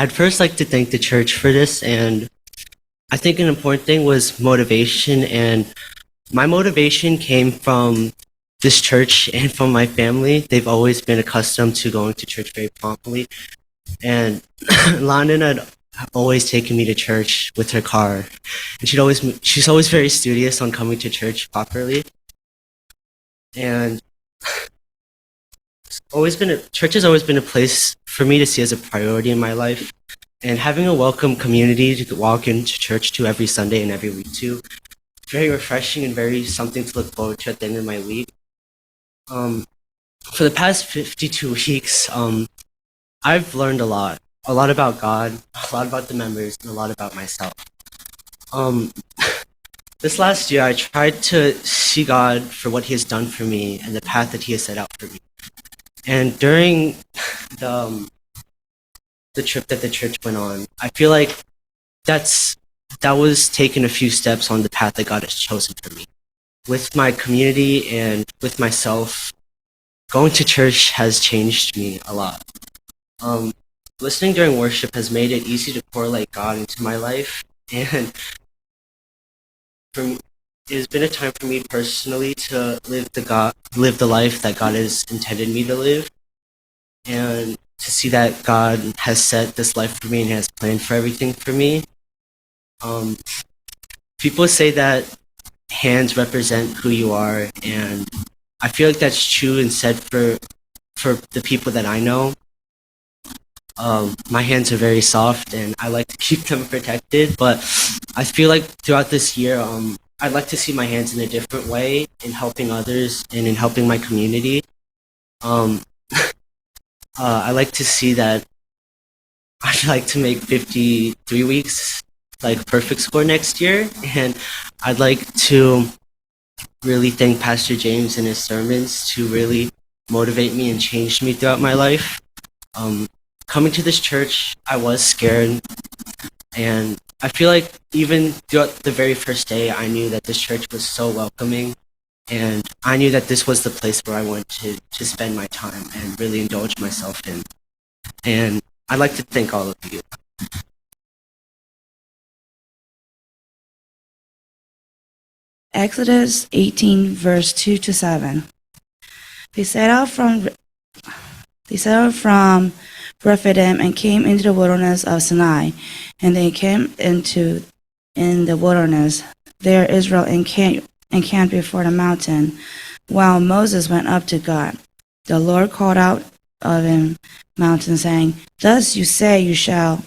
I'd first like to thank the church for this, and I think an important thing was motivation, and my motivation came from this church and from my family. They've always been accustomed to going to church very promptly, and London had always taken me to church with her car, and she's always very studious on coming to church properly, and church has always been a place for me to see as a priority in my life. And having a welcome community to walk into church to every Sunday and every week to, very refreshing and very something to look forward to at the end of my week. For the past 52 weeks, I've learned a lot about God, a lot about the members, and a lot about myself. This last year, I tried to see God for what He has done for me and the path that He has set out for me. And during the trip that the church went on, I feel like that was taking a few steps on the path that God has chosen for me. With my community and with myself, going to church has changed me a lot. Listening during worship has made it easy to correlate God into my life, and it has been a time for me personally to live the life that God has intended me to live, and to see that God has set this life for me and has planned for everything for me. People say that hands represent who you are, and I feel like that's true and said for the people that I know. My hands are very soft, and I like to keep them protected, but I feel like throughout this year, I'd like to see my hands in a different way in helping others and in helping my community. I like to see that I'd like to make 53 weeks like perfect score next year, and I'd like to really thank Pastor James and his sermons to really motivate me and change me throughout my life. Coming to this church, I was scared, and I feel like even throughout the very first day, I knew that this church was so welcoming, and I knew that this was the place where I wanted to spend my time and really indulge myself in. And I'd like to thank all of you. Exodus 18, verse 2 to 7. They set out from Rephidim and came into the wilderness of Sinai, and they came in the wilderness. There Israel encamped before the mountain, while Moses went up to God. The Lord called out of the mountain, saying, Thus you say, you shall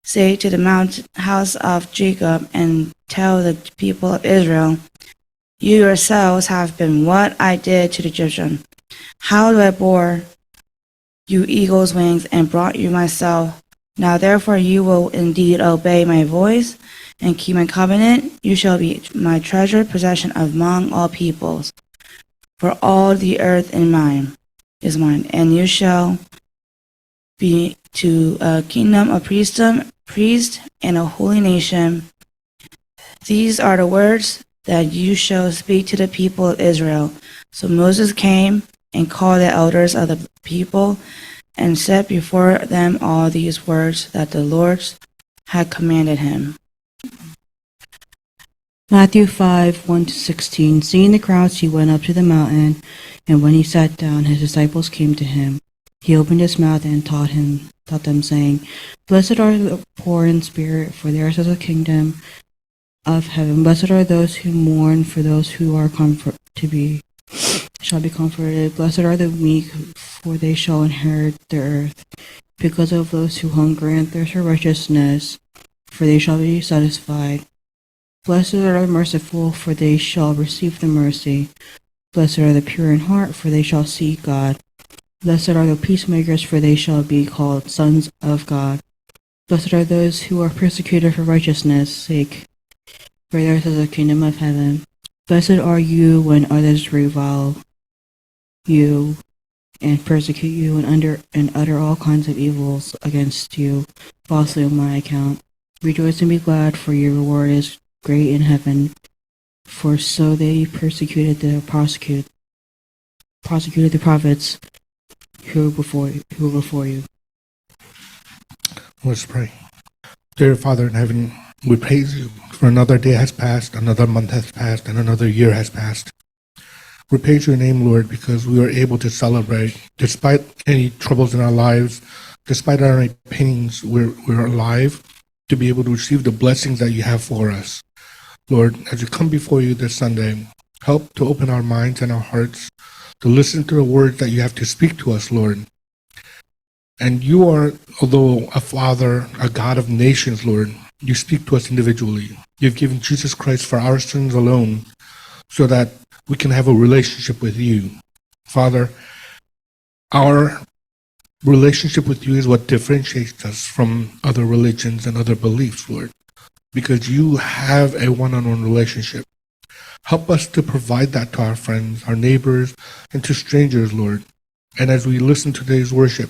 say to the house of Jacob, and tell the people of Israel, You yourselves have been what I did to the Egyptian. How I bore you eagle's wings and brought you myself. Now therefore you will indeed obey my voice and keep my covenant. You shall be my treasured possession among all peoples. For all the earth is mine, and you shall be to a kingdom of priest and a holy nation. These are the words that you shall speak to the people of Israel. So Moses came and called the elders of the people and set before them all these words that the Lord had commanded him. Matthew 5:1-16. Seeing the crowds, he went up to the mountain, and when he sat down, his disciples came to him. He opened his mouth and taught them, saying, Blessed are the poor in spirit, for theirs is the kingdom of heaven. Blessed are those who mourn, for those who are shall be comforted. Blessed are the meek, for they shall inherit the earth. Because of those who hunger and thirst for righteousness, for they shall be satisfied. Blessed are the merciful, for they shall receive the mercy. Blessed are the pure in heart, for they shall see God. Blessed are the peacemakers, for they shall be called sons of God. Blessed are those who are persecuted for righteousness' sake, for theirs is the kingdom of heaven. Blessed are you when others revile you and persecute you and utter all kinds of evils against you falsely on my account. Rejoice and be glad, for your reward is great in heaven, for so they prosecuted the prophets who were before you. Let's pray. Dear Father in heaven, we praise you for another day has passed, another month has passed, and another year has passed. We praise your name, Lord, because we are able to celebrate. Despite any troubles in our lives, despite our pains, we're alive to be able to receive the blessings that you have for us. Lord, as we come before you this Sunday, help to open our minds and our hearts to listen to the words that you have to speak to us, Lord. And you are, although a Father, a God of nations, Lord, you speak to us individually. You've given Jesus Christ for our sins alone so that we can have a relationship with you. Father, our relationship with you is what differentiates us from other religions and other beliefs, Lord, because you have a one-on-one relationship. Help us to provide that to our friends, our neighbors, and to strangers, Lord. And as we listen to today's worship,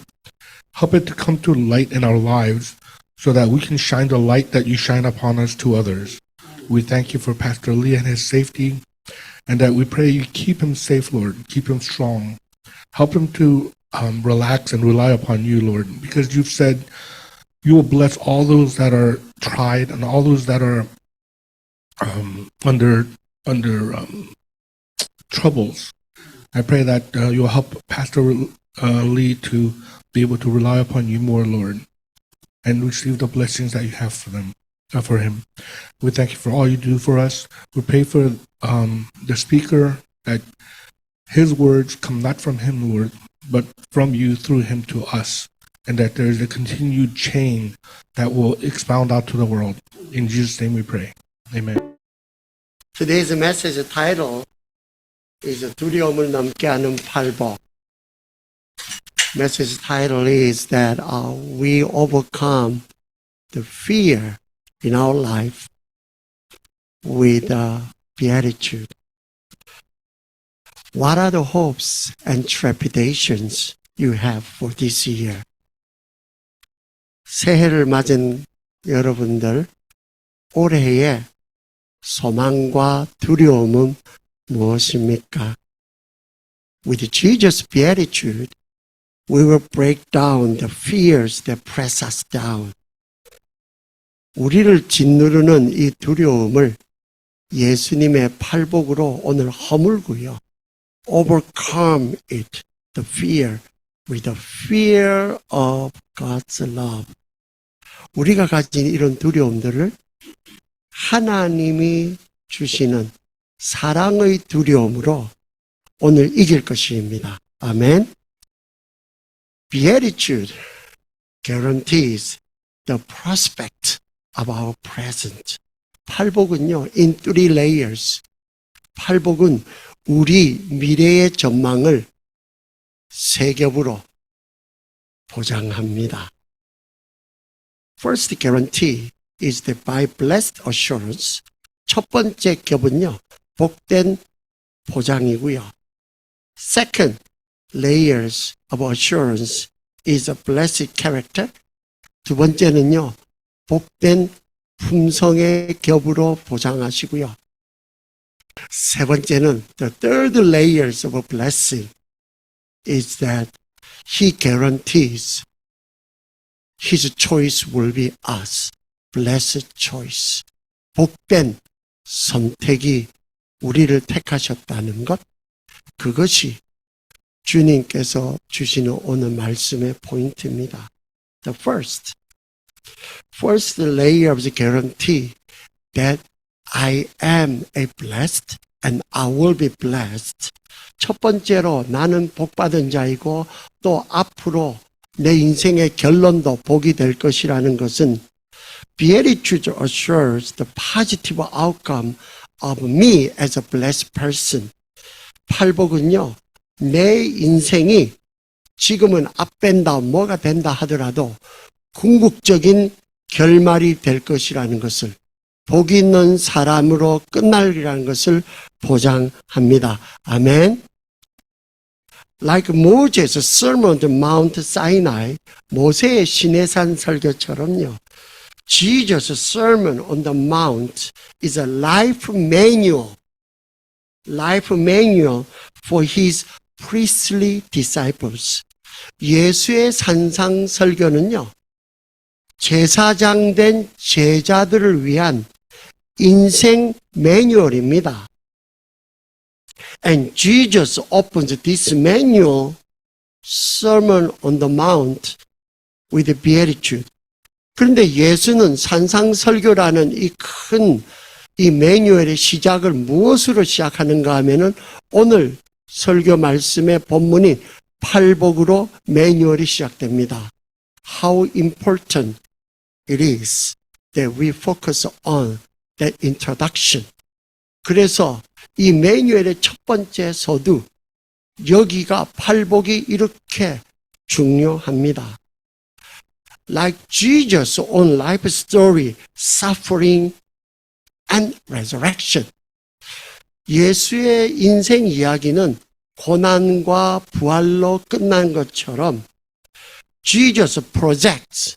help it to come to light in our lives so that we can shine the light that you shine upon us to others. We thank you for Pastor Lee and his safety, and that we pray you keep him safe, Lord, keep him strong. Help him to relax and rely upon you, Lord, because you've said you will bless all those that are tried and all those that are under troubles. I pray that you'll help Pastor Lee to be able to rely upon you more, Lord, and receive the blessings that you have for him. We thank you for all you do for us. We pray for the speaker, that his words come not from him, Lord, but from you through him to us, and that there is a continued chain that will expound out to the world. In Jesus' name we pray. Amen. Today's message title is 두려움을 넘게 하는 팔복. Message title is that we overcome the fear in our life with beatitude. What are the hopes and trepidations you have for this year? 새해를 맞은 여러분들, 올해의 소망과 두려움은 무엇입니까? With Jesus' beatitude, we will break down the fears that press us down. 우리를 짓누르는 이 두려움을 예수님의 팔복으로 오늘 허물고요. Overcome it, the fear, with the fear of God's love. 우리가 가진 이런 두려움들을 하나님이 주시는 사랑의 두려움으로 오늘 이길 것입니다. 아멘. Beatitude guarantees the prospect of our present. 팔복은요, in 3 layers. 팔복은 우리 미래의 전망을 세 겹으로 보장합니다. First guarantee is the by blessed assurance. 첫 번째 겹은요, 복된 보장이고요. Second layers of assurance is a blessed character. 두 번째는요, 복된 품성의 겹으로 보장하시고요. 세 번째는 the third layers of a blessing is that he guarantees his choice will be us. Blessed choice. 복된 선택이 우리를 택하셨다는 것, 그것이 주님께서 주시는 오늘 말씀의 포인트입니다. The first layer of the guarantee that I am a blessed and I will be blessed. 첫 번째로 나는 복받은 자이고 또 앞으로 내 인생의 결론도 복이 될 것이라는 것은 Beatitude assures the positive outcome of me as a blessed person. 팔복은요, 내 인생이 지금은 up된다, 뭐가 된다 하더라도 궁극적인 결말이 될 것이라는 것을, 복 있는 사람으로 끝날이라는 것을 보장합니다. 아멘. Like Moses' sermon on Mount Sinai, 모세의 시내산 설교처럼요. Jesus' sermon on the mount is a life manual for his priestly disciples. 예수의 산상 설교는요, 제사장 된 제자들을 위한 인생 매뉴얼입니다. And Jesus opens this manual, Sermon on the Mount, with the Beatitude. 그런데 예수는 산상설교라는 이 매뉴얼의 시작을 무엇으로 시작하는가 하면은 오늘 설교 말씀의 본문인 팔복으로 매뉴얼이 시작됩니다. How important it is that we focus on that introduction. 그래서 이 매뉴얼의 첫 번째 서두, 여기가 팔복이 이렇게 중요합니다. Like Jesus' own life story, suffering and resurrection. 예수의 인생 이야기는 고난과 부활로 끝난 것처럼 Jesus projects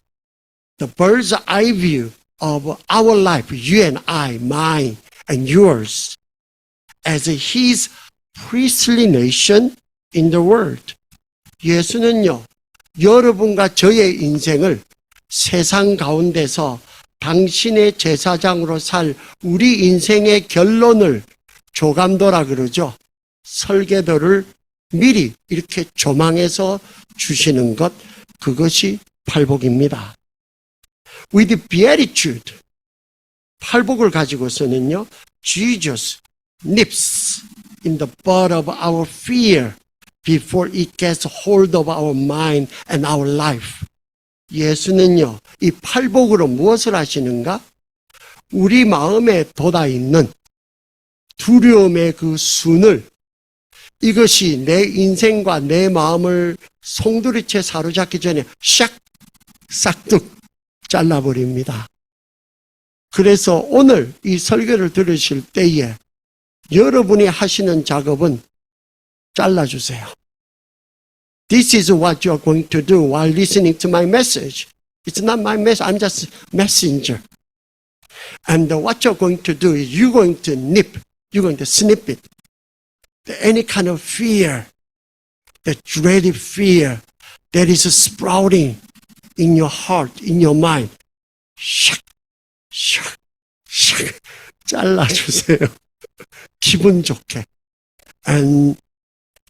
the bird's eye view of our life, you and I, mine and yours, as his priestly nation in the world. 예수는요, 여러분과 저의 인생을 세상 가운데서 당신의 제사장으로 살 우리 인생의 결론을 조감도라 그러죠. 설계도를 미리 이렇게 조망해서 주시는 것, 그것이 팔복입니다. With beatitude, 팔복을 가지고서는요, Jesus nips in the bud of our fear before it gets hold of our mind and our life. 예수는요, 이 팔복으로 무엇을 하시는가? 우리 마음에 돋아있는 두려움의 그 순을, 이것이 내 인생과 내 마음을 송두리째 사로잡기 전에 싹둑 잘라버립니다. 그래서 오늘 이 설교를 들으실 때에 여러분이 하시는 작업은 잘라주세요. This is what you're going to do while listening to my message. It's not my message. I'm just messenger. And what you're going to do is you're going to nip, you're going to snip it. Any kind of fear, the dreaded fear that is sprouting in your heart, in your mind, 샥 잘라주세요. 기분 좋게. And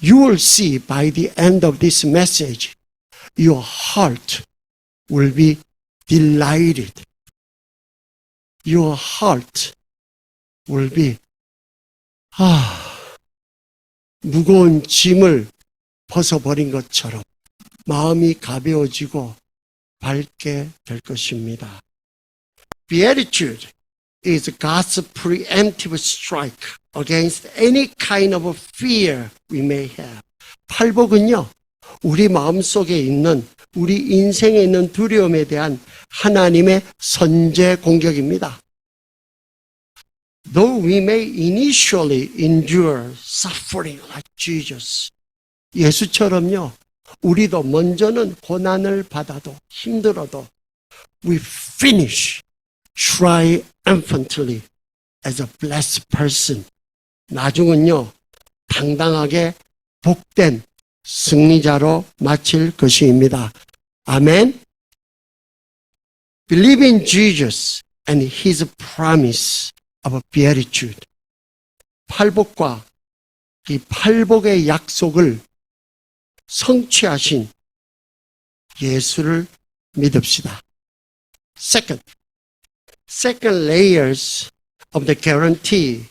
you will see by the end of this message, your heart will be delighted. Your heart will be, 무거운 짐을 벗어버린 것처럼 마음이 가벼워지고 밝게 될 것입니다. Beatitude is God's preemptive strike against any kind of fear we may have. 팔복은요, 우리 마음속에 있는, 우리 인생에 있는 두려움에 대한 하나님의 선제 공격입니다. Though we may initially endure suffering like Jesus, 예수처럼요, 우리도 먼저는 고난을 받아도 힘들어도 we finish triumphantly as a blessed person. 나중은요, 당당하게 복된 승리자로 마칠 것입니다. 아멘. Believe in Jesus and His promise of beatitude. 팔복과 이 팔복의 약속을 성취하신 예수를 믿읍시다. Second layers of the guarantee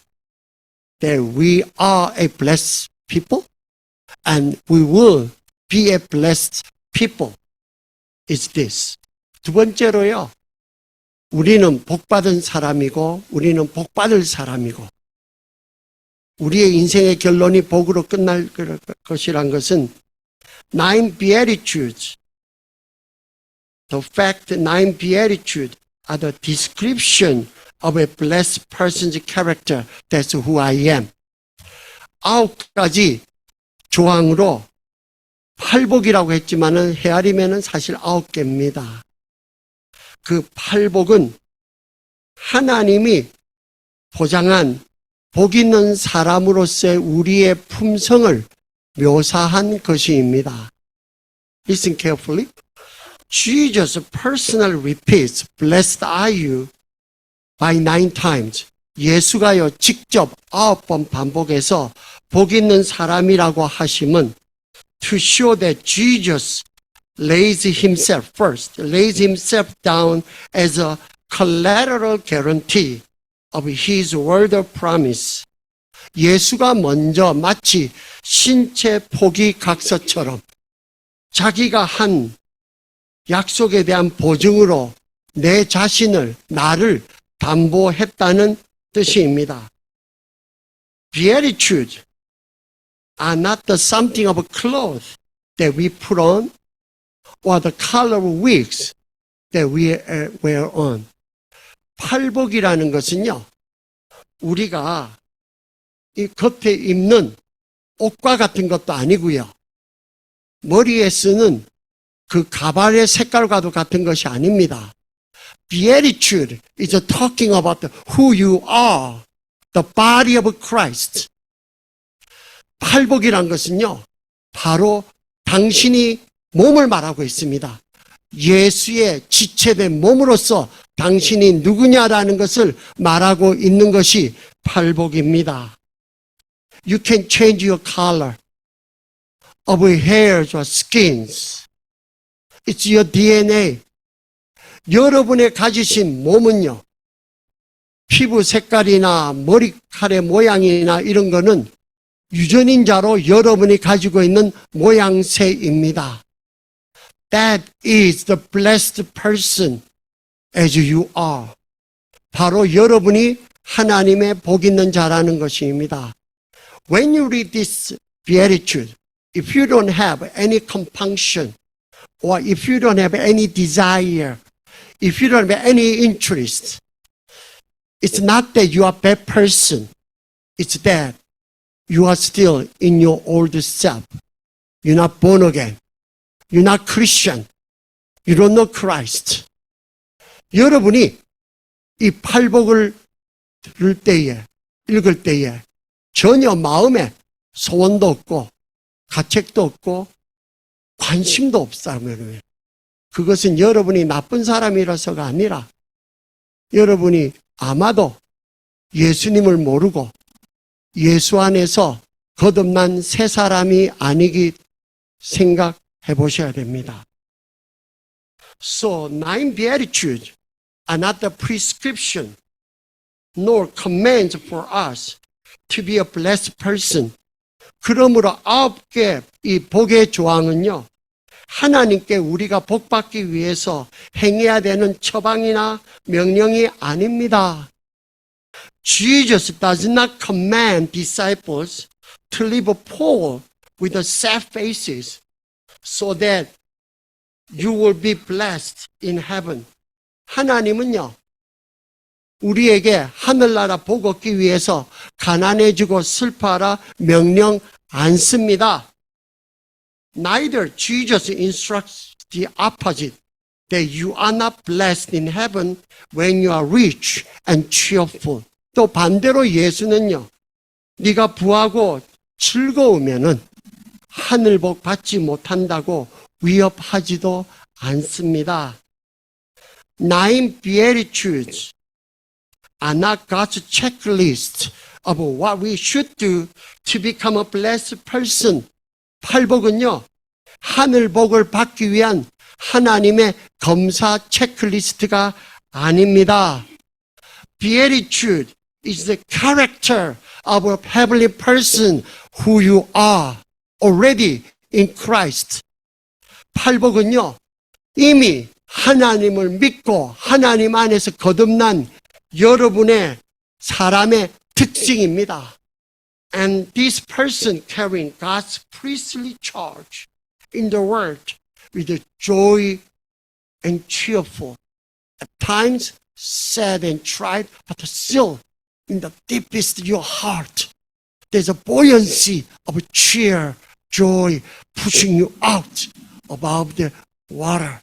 that we are a blessed people and we will be a blessed people is this. 두 번째로요, 우리는 복받은 사람이고 우리는 복받을 사람이고 우리의 인생의 결론이 복으로 끝날 것이란 것은 nine beatitudes, the fact that nine beatitudes are the description of a blessed person's character. That's who I am. 9가지 조항으로 팔복이라고 했지만은 헤아리면은 사실 9개입니다. 그 팔복은 하나님이 보장한 복 있는 사람으로서의 우리의 품성을 묘사한 것입니다. Listen carefully. Jesus personally repeats, blessed are you by 9 times. 예수가요, 직접 9번 반복해서 복 있는 사람이라고 하심은 to show that Jesus lays himself first, lays himself down as a collateral guarantee of his word of promise. 예수가 먼저 마치 신체 포기 각서처럼 자기가 한 약속에 대한 보증으로 내 자신을, 나를 담보했다는 뜻입니다. Beatitudes are not the something of a cloth that we put on or the color of wigs that we wear on. 팔복이라는 것은요, 우리가 이 겉에 입는 옷과 같은 것도 아니고요. 머리에 쓰는 그 가발의 색깔과도 같은 것이 아닙니다. Beatitude is talking about who you are, the body of Christ. 팔복이란 것은요, 바로 당신이 몸을 말하고 있습니다. 예수의 지체된 몸으로서 당신이 누구냐라는 것을 말하고 있는 것이 팔복입니다. You can change your color of your hairs or skins. It's your DNA. 여러분의 가지신 몸은요, 피부 색깔이나 머리칼의 모양이나 이런 거는 유전인자로 여러분이 가지고 있는 모양새입니다. That is the blessed person as you are. 바로 여러분이 하나님의 복 있는 자라는 것입니다. When you read this beatitude, if you don't have any compunction, or if you don't have any desire, if you don't have any interest, it's not that you are a bad person. It's that you are still in your old self. You're not born again. You're not Christian. You don't know Christ. 여러분이 이 팔복을 들을 때에, 읽을 때에 전혀 마음에 소원도 없고 가책도 없고 관심도 없다면 그것은 여러분이 나쁜 사람이라서가 아니라 여러분이 아마도 예수님을 모르고 예수 안에서 거듭난 새 사람이 아니기 생각해 보셔야 됩니다. So, 9 beatitudes are not the prescription nor commands for us to be a blessed person. 그러므로 9개 이 복의 조항은요, 하나님께 우리가 복받기 위해서 행해야 되는 처방이나 명령이 아닙니다. Jesus does not command disciples to live poor with sad faces so that you will be blessed in heaven. 하나님은요, 우리에게 하늘나라 복 얻기 위해서 가난해지고 슬퍼하라 명령 안 씁니다. Neither Jesus instructs the opposite, that you are not blessed in heaven when you are rich and cheerful. 또 반대로 예수는요, 네가 부하고 즐거우면은 하늘 복 받지 못한다고 위협하지도 않습니다. 9 beatitudes are not God's checklist of what we should do to become a blessed person. 팔복은요, 하늘 복을 받기 위한 하나님의 검사 체크리스트가 아닙니다. Beatitude is the character of a heavenly person who you are already in Christ. 팔복은요, 이미 하나님을 믿고 하나님 안에서 거듭난 여러분의 사람의 특징입니다. And this person carrying God's priestly charge in the world with joy and cheerful, at times sad and tried, but still in the deepest of your heart, there's a buoyancy of cheer, joy, pushing you out above the water.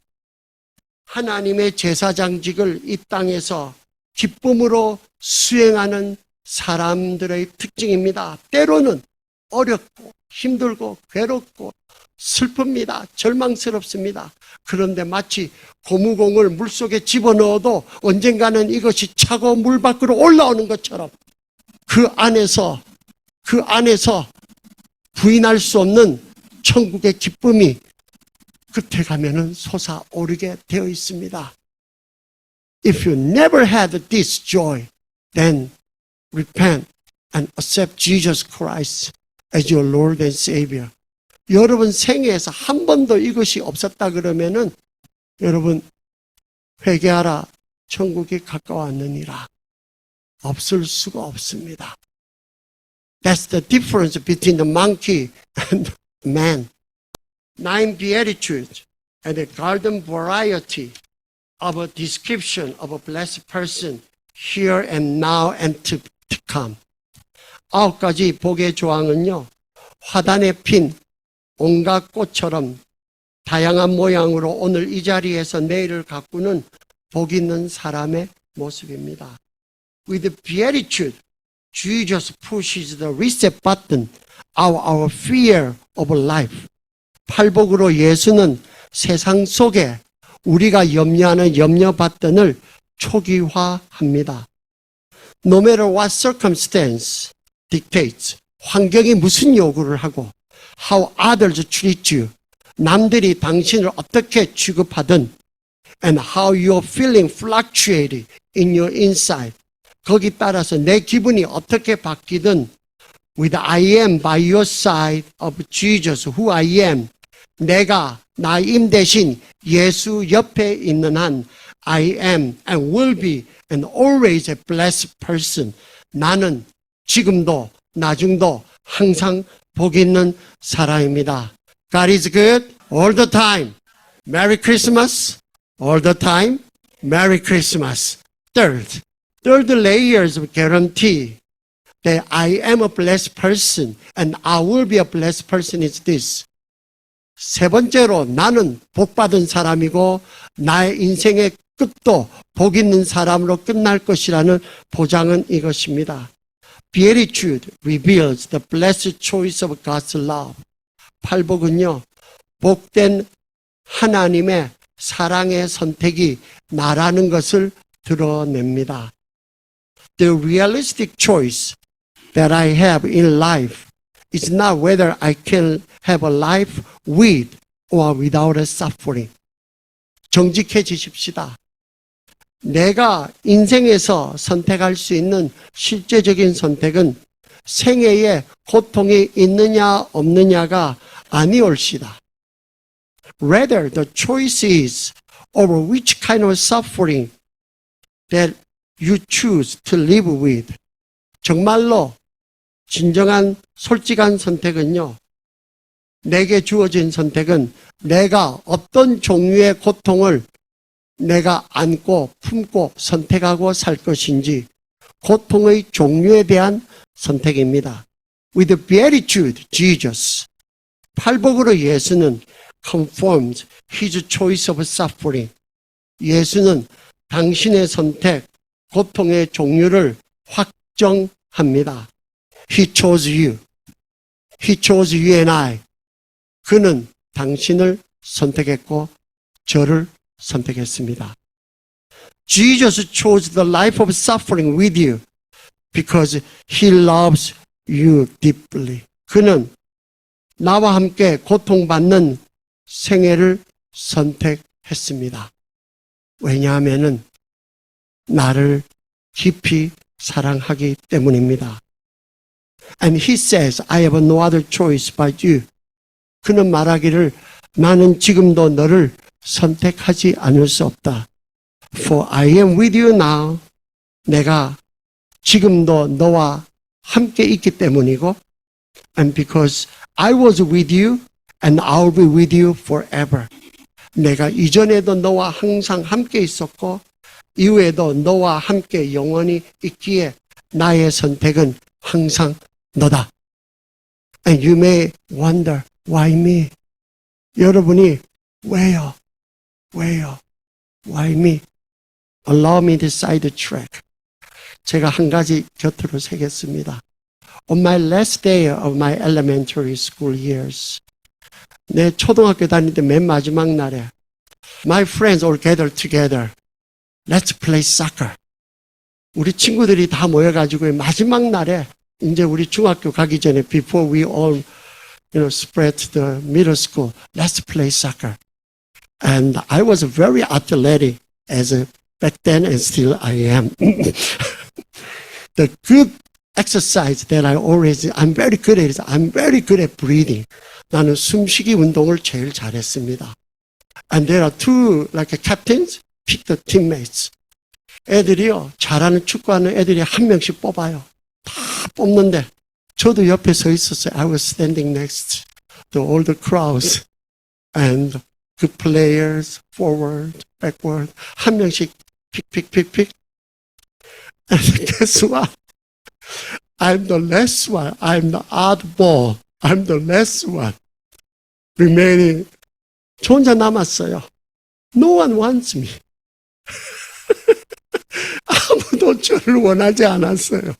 하나님의 제사장직을 이 땅에서 기쁨으로 수행하는 사람들의 특징입니다. 때로는 어렵고 힘들고 괴롭고 슬픕니다. 절망스럽습니다. 그런데 마치 고무공을 물속에 집어넣어도 언젠가는 이것이 차고 물 밖으로 올라오는 것처럼 그 안에서 부인할 수 없는 천국의 기쁨이 끝에 가면은 솟아오르게 되어 있습니다. If you never had this joy, then repent and accept Jesus Christ as your Lord and Savior. 여러분 생애에서 한 번도 이것이 없었다 그러면은 여러분 회개하라. 천국이 가까웠느니라. 없을 수가 없습니다. That's the difference between the monkey and man. 9 beatitudes and a garden variety of a description of a blessed person here and now and to come. 9가지 복의 조항은요, 화단에 핀 온갖 꽃처럼 다양한 모양으로 오늘 이 자리에서 내일을 가꾸는 복 있는 사람의 모습입니다. With beatitude, Jesus pushes the reset button of our fear of life. 팔복으로 예수는 세상 속에 우리가 염려하는 염려 버튼을 초기화합니다. No matter what circumstance dictates, 환경이 무슨 요구를 하고, how others treat you, 남들이 당신을 어떻게 취급하든, and how your feeling fluctuated in your inside, 거기 따라서 내 기분이 어떻게 바뀌든, with I am by your side of Jesus, who I am, 내가 나임 대신 예수 옆에 있는 한 I am and will be and always a blessed person. 나는 지금도 나중도 항상 복 있는 사람입니다. God is good all the time. Merry Christmas all the time. Merry Christmas. Third layers of guarantee that I am a blessed person and I will be a blessed person is this. 세 번째로 나는 복받은 사람이고 나의 인생의 끝도 복 있는 사람으로 끝날 것이라는 보장은 이것입니다. Beatitude reveals the blessed choice of God's love. 팔복은요, 복된 하나님의 사랑의 선택이 나라는 것을 드러냅니다. The realistic choice that I have in life is not whether I can have a life with or without a suffering. 정직해지십시다. 내가 인생에서 선택할 수 있는 실제적인 선택은 생애에 고통이 있느냐 없느냐가 아니올시다. Rather, the choice is over which kind of suffering that you choose to live with. 정말로 진정한 솔직한 선택은요, 내게 주어진 선택은 내가 어떤 종류의 고통을 내가 안고 품고 선택하고 살 것인지 고통의 종류에 대한 선택입니다. With beatitude, Jesus. 팔복으로 예수는 conforms his choice of suffering. 예수는 당신의 선택, 고통의 종류를 확정합니다. He chose you. He chose you and I. 그는 당신을 선택했고 저를 선택했습니다. Jesus chose the life of suffering with you because he loves you deeply. 그는 나와 함께 고통받는 생애를 선택했습니다. 왜냐하면은 나를 깊이 사랑하기 때문입니다. And he says, I have no other choice but you. 그는 말하기를 나는 지금도 너를 선택하지 않을 수 없다. For I am with you now. 내가 지금도 너와 함께 있기 때문이고 and because I was with you and I'll be with you forever. 내가 이전에도 너와 항상 함께 있었고 이후에도 너와 함께 영원히 있기에 나의 선택은 항상 너다. And you may wonder, why me? 여러분이 왜요? Why me? Allow me to sidetrack. 제가 한 가지 곁으로 새겼습니다. On my last day of my elementary school years, 내 초등학교 다닐 때 맨 마지막 날에 my friends all gathered together. Let's play soccer. 우리 친구들이 다 모여가지고 마지막 날에 이제 우리 중학교 가기 전에 before we all spread to the middle school, let's play soccer. And I was very athletic back then and still I am. The good exercise that I'm very good at it. I'm very good at breathing. 나는 숨쉬기 운동을 제일 잘했습니다. And there are two like captains, pick the teammates. 애들이요, 잘하는 축구하는 애들이 한 명씩 뽑아요. 다 뽑는데 저도 옆에 서 있었어요. I was standing next to all the crowds and good players, forward, backward. 한 명씩 pick. And guess what? I'm the last one. I'm the oddball. I'm the last one. Remaining. 저 혼자 남았어요. No one wants me. 아무도 저를 원하지 않았어요.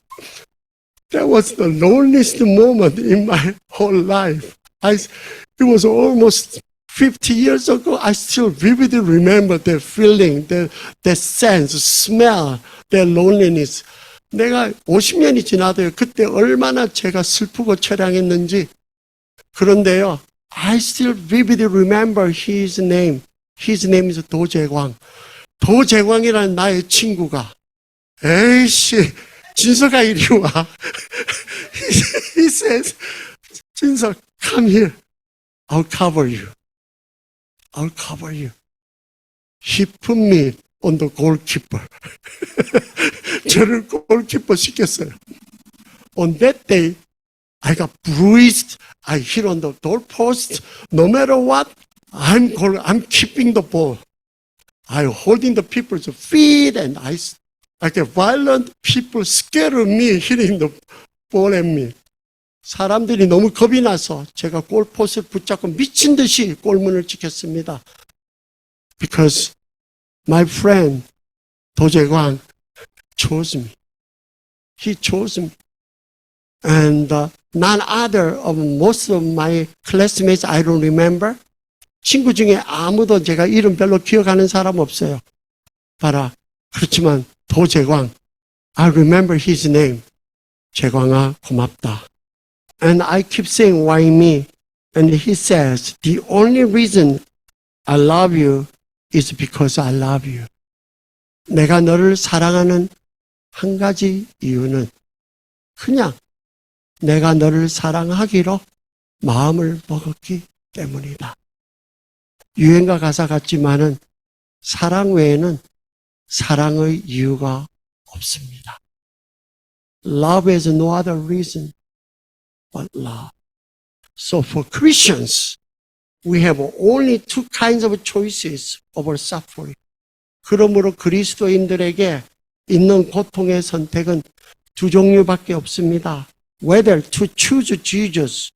That was the loneliest moment in my whole life. It was almost 50 years ago. I still vividly remember that feeling, that sense, smell, that loneliness. 내가 50년이 지나도요. 그때 얼마나 제가 슬프고 처량했는지. 그런데요. I still vividly remember his name. His name is 도재광. 도재광이라는 나의 친구가 에이씨 진석아 이리 와. He says, 진석, come here. I'll cover you. I'll cover you. He put me on the goalkeeper. 저를 골키퍼 시켰어요. On that day, I got bruised. I hit on the doorpost. No matter what, I'm keeping the ball. I'm holding the people's feet, and I like a violent people scared of me hitting the ball at me. 사람들이 너무 겁이 나서 제가 골포스를 붙잡고 미친 듯이 골문을 지켰습니다. Because my friend 도재광 chose me. He chose me. And none other of most of my classmates I don't remember. 친구 중에 아무도 제가 이름 별로 기억하는 사람 없어요. 봐라. 그렇지만 도재광, I remember his name. 재광아 고맙다. And I keep saying, why me? And he says, the only reason I love you is because I love you. 내가 너를 사랑하는 한 가지 이유는 그냥 내가 너를 사랑하기로 마음을 먹었기 때문이다. 유행가 가사 같지만은 사랑 외에는 사랑의 이유가 없습니다. Love has no other reason but love. So for Christians, we have only two kinds of choices over suffering. 그러므로 그리스도인들에게 있는 고통의 선택은 두 종류밖에 없습니다. Whether to choose Jesus,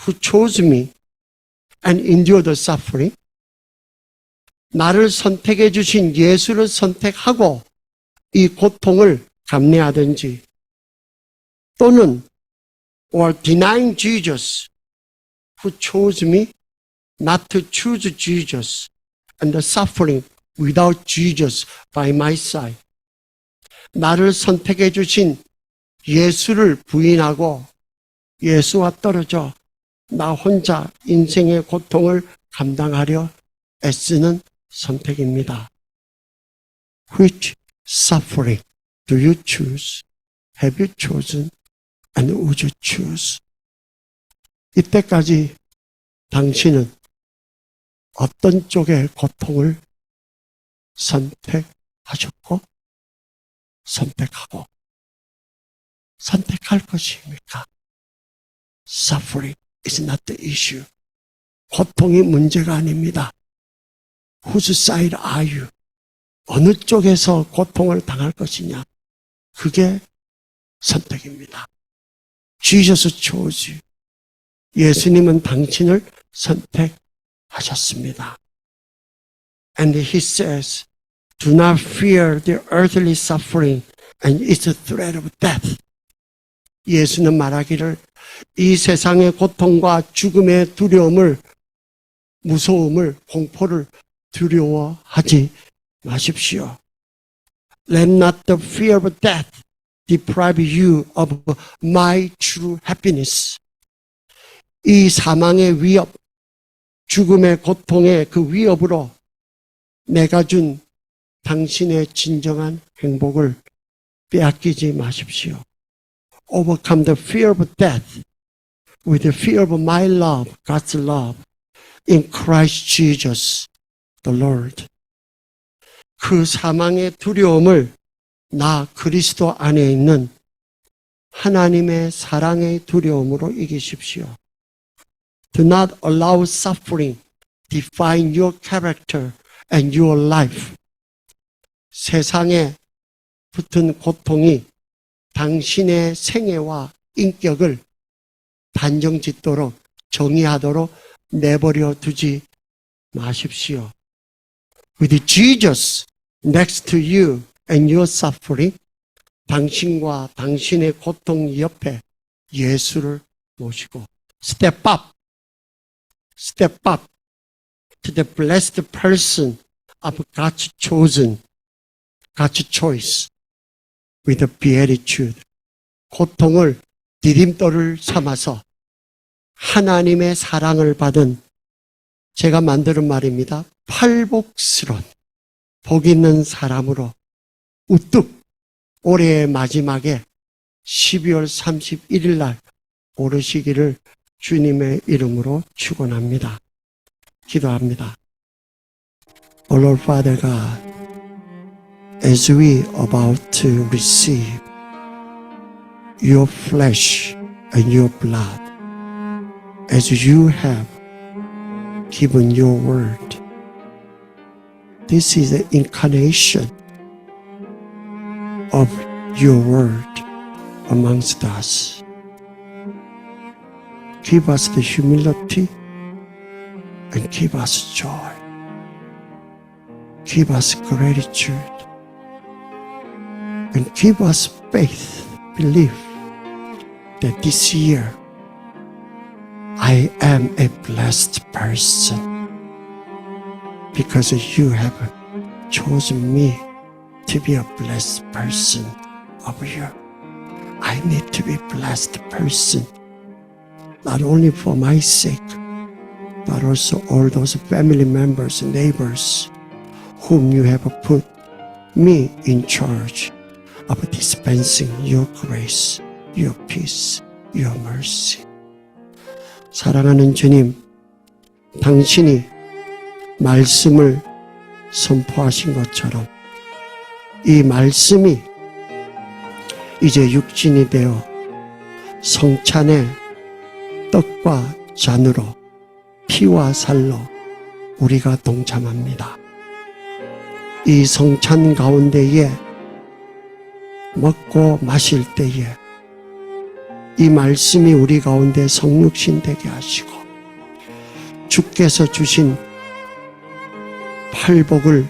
who chose me, and endure the suffering. 나를 선택해 주신 예수를 선택하고 이 고통을 감내하든지, 또는 or denying Jesus, who chose me, not to choose Jesus, and the suffering without Jesus by my side. 나를 선택해 주신 예수를 부인하고 예수와 떨어져 나 혼자 인생의 고통을 감당하려 애쓰는 선택입니다. Which suffering do you choose? Have you chosen? And would you choose? 이때까지 당신은 어떤 쪽의 고통을 선택하셨고 선택하고 선택할 것입니까? Suffering is not the issue. 고통이 문제가 아닙니다. Whose side are you? 어느 쪽에서 고통을 당할 것이냐? 그게 선택입니다. Jesus chose you. 예수님은 당신을 선택하셨습니다. And he says, do not fear the earthly suffering and its threat of death. 예수는 말하기를 이 세상의 고통과 죽음의 두려움을, 무서움을, 공포를 두려워하지 마십시오. Let not the fear of death deprive you of my true happiness. 이 사망의 위협, 죽음의 고통의 그 위협으로 내가 준 당신의 진정한 행복을 빼앗기지 마십시오. Overcome the fear of death with the fear of my love, God's love, in Christ Jesus, the Lord. 그 사망의 두려움을 나 그리스도 안에 있는 하나님의 사랑의 두려움으로 이기십시오. Do not allow suffering define your character and your life. 세상에 붙은 고통이 당신의 생애와 인격을 단정짓도록 정의하도록 내버려 두지 마십시오. With Jesus next to you and your suffering, 당신과 당신의 고통 옆에 예수를 모시고 step up to the blessed person of God's chosen, God's choice with a beatitude. 고통을 디딤돌을 삼아서 하나님의 사랑을 받은 제가 만드는 말입니다. 팔복스런 복 있는 사람으로 우뚝 올해의 마지막에 12월 31일 날 오르시기를 주님의 이름으로 축원합니다. 기도합니다. O Lord Father God, as we about to receive your flesh and your blood, as you have given your word, this is the incarnation of your word amongst us. Give us the humility and give us joy. Give us gratitude and give us faith, belief that this year I am a blessed person because you have chosen me to be a blessed person over you. I need to be a blessed person, not only for my sake, but also all those family members and neighbors whom you have put me in charge of dispensing your grace, your peace, your mercy. 사랑하는 주님, 당신이 말씀을 선포하신 것처럼 이 말씀이 이제 육신이 되어 성찬의 떡과 잔으로 피와 살로 우리가 동참합니다. 이 성찬 가운데에 먹고 마실 때에 이 말씀이 우리 가운데 성육신 되게 하시고 주께서 주신 팔복을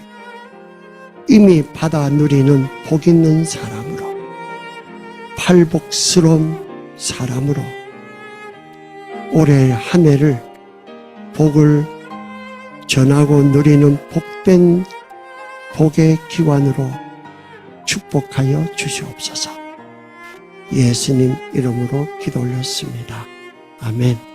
이미 받아 누리는 복 있는 사람으로, 팔복스러운 사람으로 올해 한 해를 복을 전하고 누리는 복된 복의 기관으로 축복하여 주시옵소서. 예수님 이름으로 기도 올렸습니다. 아멘.